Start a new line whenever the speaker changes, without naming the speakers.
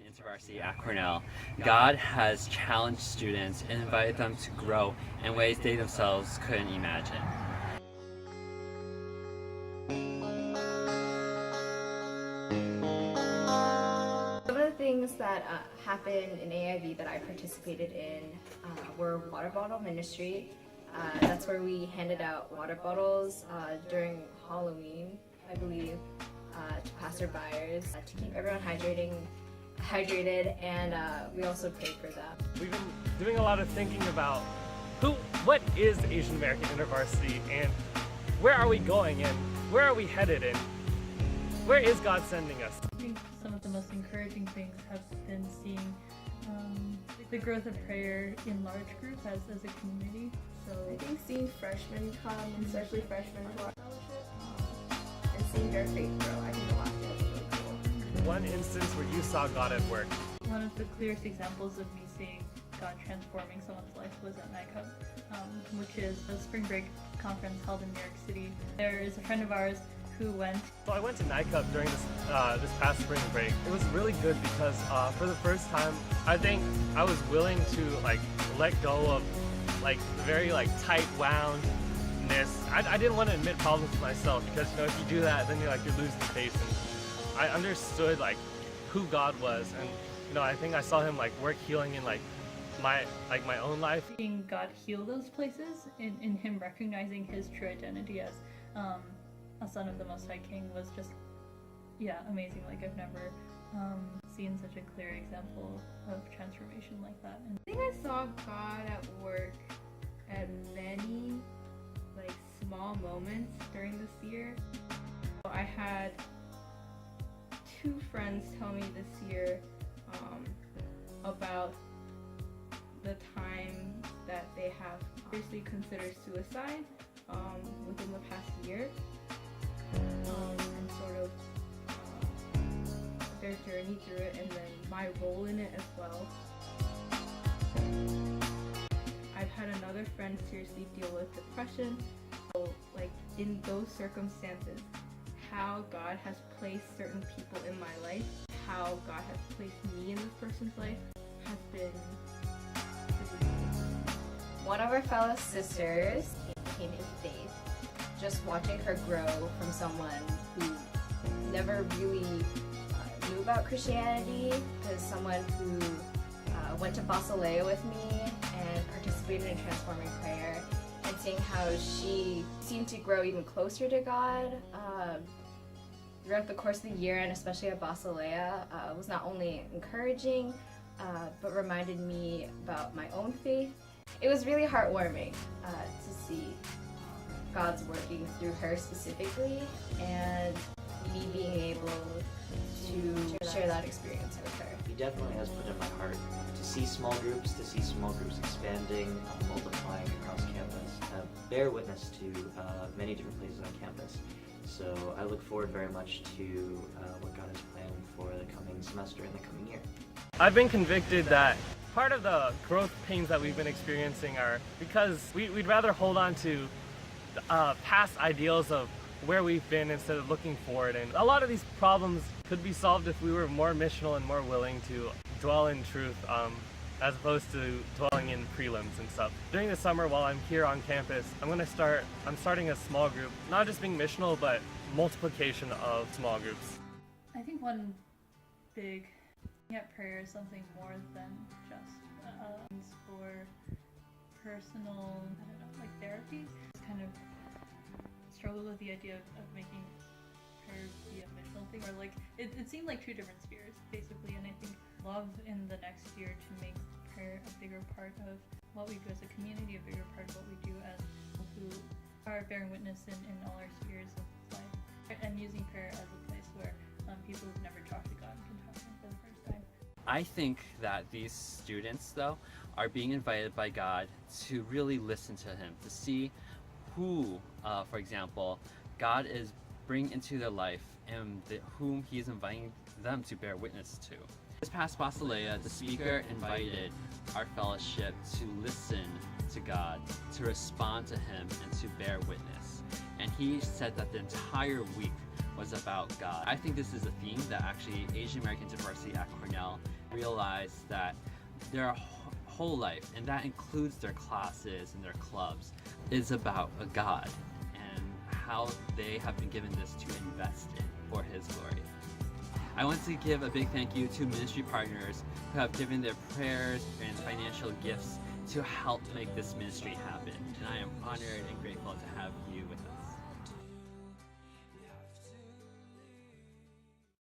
InterVarsity at Cornell, God has challenged students and invited them to grow in ways they themselves couldn't imagine.
Some of the things that happened in AIV that I participated in were water bottle ministry. That's where we handed out water bottles during Halloween, I believe, to passerbyers to keep everyone hydrated, and we also prayed for them.
We've been doing a lot of thinking about what is Asian American InterVarsity, and where are we going, and where are we headed, and where is God sending us?
I think some of the most encouraging things have been seeing the growth of prayer in large groups as a community. So
I think seeing freshmen come, and especially freshmen to our fellowship, and seeing their faith grow, I think a lot of that is really cool.
One instance where you saw God at work.
one of the clearest examples of me seeing God transforming someone's life was at NICUP, which is a spring break conference held in New York City. There is a friend of ours who went.
So I went to NICUP during this past spring break. It was really good because for the first time, I think I was willing to let go of the very tight woundness. I didn't want to admit problems to myself because if you do that, then you're losing faith. And I understood who God was, and I think I saw Him work healing in my own life.
Seeing God heal those places, in Him recognizing His true identity as a son of the Most High King was just, amazing. I've never seen such a clear example of transformation like that. And
I think I saw God at work at many small moments during this year. I had two friends tell me this year about the time that they have seriously considered suicide within the past year, and sort of their journey through it, and then my role in it as well. I've had another friend seriously deal with depression. So, in those circumstances, how God has placed certain people in my life, how God has placed me in this person's life, has been pretty amazing.
One of our fellow sisters came into faith. Just watching her grow from someone who never really knew about Christianity to someone who went to Basileia with me and participated in transforming prayer, and seeing how she seemed to grow even closer to God throughout the course of the year, and especially at Basileia, was not only encouraging but reminded me about my own faith. It was really heartwarming to see God's working through her specifically, and me being able to share that experience with her.
He definitely has put in my heart to see small groups expanding, multiplying across campus, bear witness to many different places on campus. So I look forward very much to what God is planning for the coming semester and the coming year.
I've been convicted that part of the growth pains that we've been experiencing are because we'd rather hold on to past ideals of where we've been instead of looking forward. And a lot of these problems could be solved if we were more missional and more willing to dwell in truth as opposed to dwelling in prelims and stuff. During the summer while I'm here on campus, I'm starting a small group, not just being missional, but multiplication of small groups.
I think one big prayer is something more than just for personal, therapy. Kind of struggle with the idea of making prayer be a missional thing, or it seemed like two different spheres basically, and I think love in the next year to make prayer a bigger part of what we do as a community, a bigger part of what we do as people who are bearing witness in all our spheres of life, and using prayer as a place where people who've never talked to God can talk to Him for the first time.
I think that these students, though, are being invited by God to really listen to Him, to see who, for example, God is bringing into their life and whom He is inviting them to bear witness to. This past Basileia, the speaker invited our fellowship to listen to God, to respond to Him, and to bear witness. And he said that the entire week was was about God. I think this is a theme that actually Asian Americans InterVarsity at Cornell realized that their whole life, and that includes their classes and their clubs, is about a God and how they have been given this to invest in for His glory. I want to give a big thank you to ministry partners who have given their prayers and financial gifts to help make this ministry happen. And I am honored and grateful to have you with us.